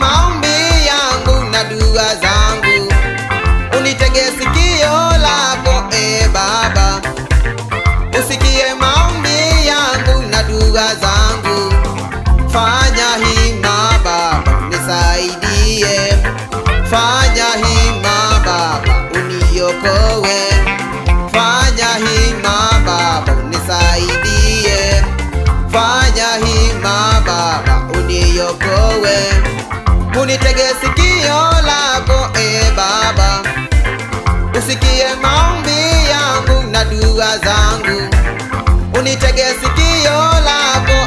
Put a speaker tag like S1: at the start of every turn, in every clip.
S1: maombi yangu na dua zangu, unitege sikio lako Baba, usikie maombi yangu na dua zangu. Fanya hima Baba, nisaidie, fanya hima Baba, uniokoe. Fanya hima Baba, unisaidie, fanya hima Baba, uniokoe. Unitege sikio lako Baba, usikie maombi yangu na dua zangu, unitege sikio lako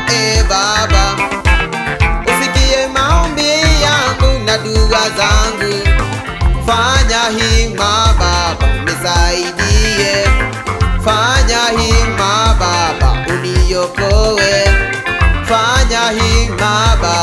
S1: Baba, usikie maombi yangu na dua zangu. Fanya hima Baba, nisaidie, fanya hima Baba, uniokoe. Fanya hima Baba,